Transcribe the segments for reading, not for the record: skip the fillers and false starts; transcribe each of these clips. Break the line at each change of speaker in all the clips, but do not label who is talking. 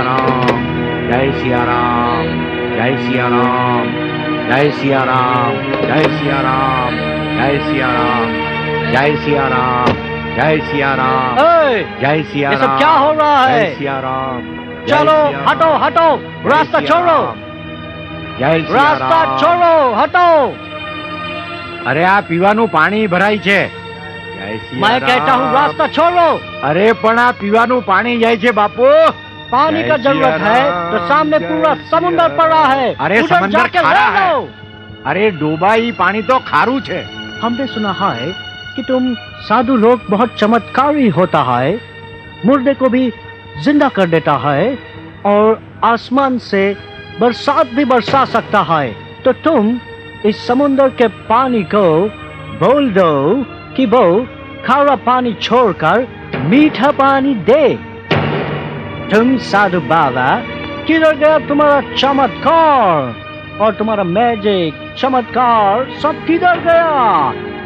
સિયારામ, જય સિયારામ, જય સિયારામ, જય સિયારામ, જય સિયારામ, જય સિયારામ, જય सियाराम, जय सियाराम, जय सियाराम।
ये सब क्या हो रहा है?
जय सियाराम,
चलो हटो हटो, रास्ता छोड़ो,
जय
रास्ता छोड़ो, हटो।
अरे आ पीवाનું પાણી ભરાય છે। જય સિયારામ।
मैं कहता हूँ रास्ता छोड़ो।
अरे પણ આ પીવાનું પાણી જાય છે બાપू।
पानी का जरूरत है तो सामने पूरा समुद्र पड़ा है।
अरे
उधर
समंदर
जाके
खारा
रह
है।
लो।
अरे डोबाई पानी तो खारू છે।
हमने सुना है कि तुम साधु लोग बहुत चमत्कारी होता है, मुर्दे को भी जिंदा कर देता है और आसमान से बरसात भी बरसा सकता है। तो तुम इस समुद्र के पानी को बोल दो कि वो खारा पानी छोड़कर मीठा पानी दे। तुम साधु बाबा, किधर गया तुम्हारा चमत्कार और तुम्हारा मैजिक चमत्कार सब किधर गया?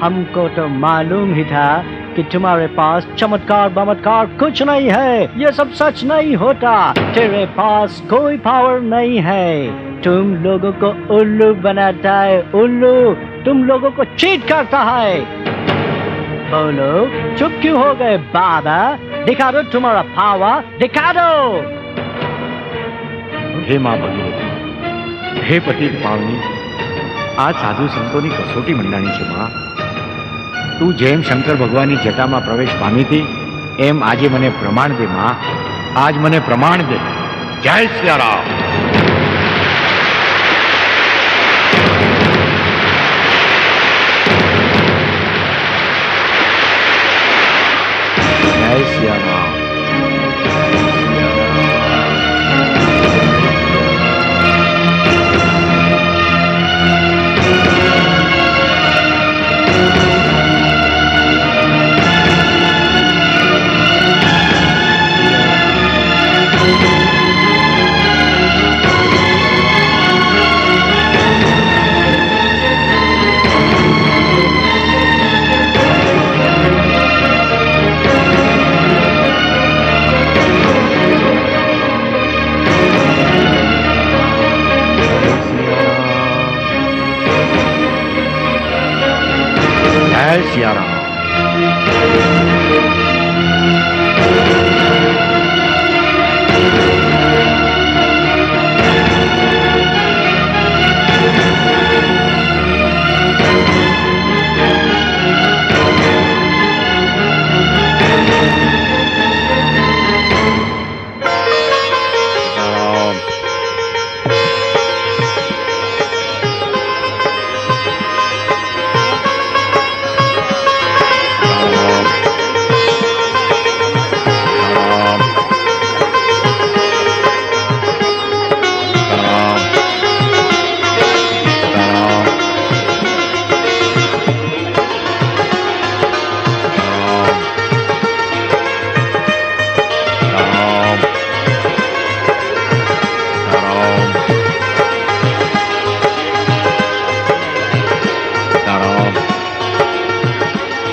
हमको तो मालूम ही था कि तुम्हारे पास चमत्कार बमत्कार कुछ नहीं है, ये सब सच नहीं होता। तेरे पास कोई पावर नहीं है, तुम लोगों को उल्लू बनाता है, उल्लू तुम लोगों को चीट करता है। बोलो चुप क्यों हो गए बाबा? दिखा दो तुम्हारा पावर, दिखा दो।
हे मां भगवती, हे पति पावनी, આ સાધુ સંતોની કસોટી મંડાણી છે માં। તું જેમ શંકર ભગવાનની જટામાં પ્રવેશ પામી હતી એમ આજે મને પ્રમાણ દે માં, આજ મને પ્રમાણ દે। જય સિયારામ। જય સિયારામ।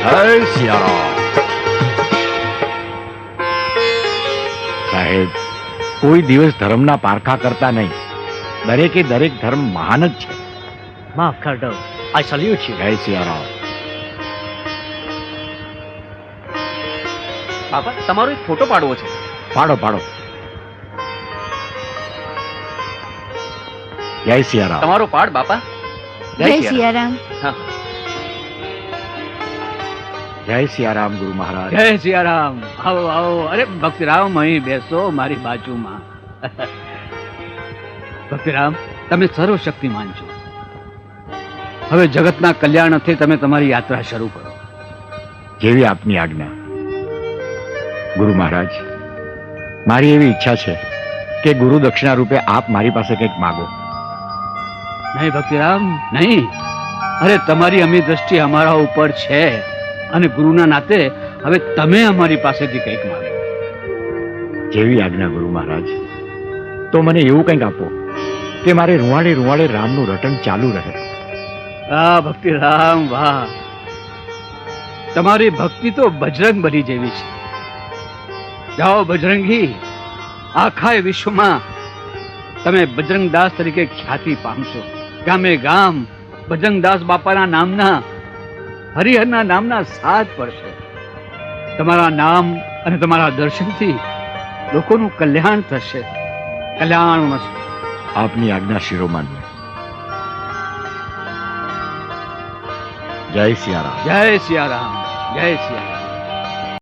जय सियाराम। સાહેબ, કોઈ દિવસ ધર્મના પારખા કરતા નહીં, દરેકે દરેક ધર્મ મહાન જ છે।
माफ कर दो, आई सल्यूट यू।
જય સિયારામ।
બાપા તમારો એક ફોટો પાડવો છે।
પાડો પાડો। જય સિયારામ।
તમારો પાડ બાપા।
જય સિયારામ।
હા
જય સિયારામ ગુરુ મહારાજ।
જય સિયારામ। આવો આવો। અરે ભક્તિરામ અહીં બેસો મારી બાજુમાં। ભક્તિરામ, તમે સર્વશક્તિમાન છો, હવે જગતના કલ્યાણ અર્થે તમે તમારી યાત્રા શરૂ કરો।
જેવી આપની આજ્ઞા ગુરુ મહારાજ। મારી એવી ઈચ્છા છે કે ગુરુ દક્ષિણા રૂપે આપ મારી પાસે કંઈક માગો।
નહીં ભક્તિરામ, નહીં। અરે તમારી અમી દ્રષ્ટિ અમારા ઉપર છે અને ગુરુના નાતે હવે તમે અમારી પાસેથી કંઈક માંગો।
જેવી આજ્ઞા ગુરુ મહારાજ। તો મને એવું કંઈક આપો કે મારે રૂવાડે રૂવાડે રામનું રટણ ચાલુ રહે।
આ ભક્તિરામ, વાહ! તમારી ભક્તિ તો બજરંગ બલી જેવી છે। જાઓ બજરંગી, આખા વિશ્વમાં તમે બજરંગદાસ તરીકે ખ્યાતિ પામશો. ગામે ગામ બજરંગદાસ બાપાના નામના, હરિહરના નામના સાજ પડશે. તમારા નામ અને તમારા દર્શનથી લોકોનું કલ્યાણ થશે. કલ્યાણ મસ્ત.
આપની આજ્ઞા શિરોમાન્ય. જય સિયારામ.
જય સિયારામ, જય સિયારામ.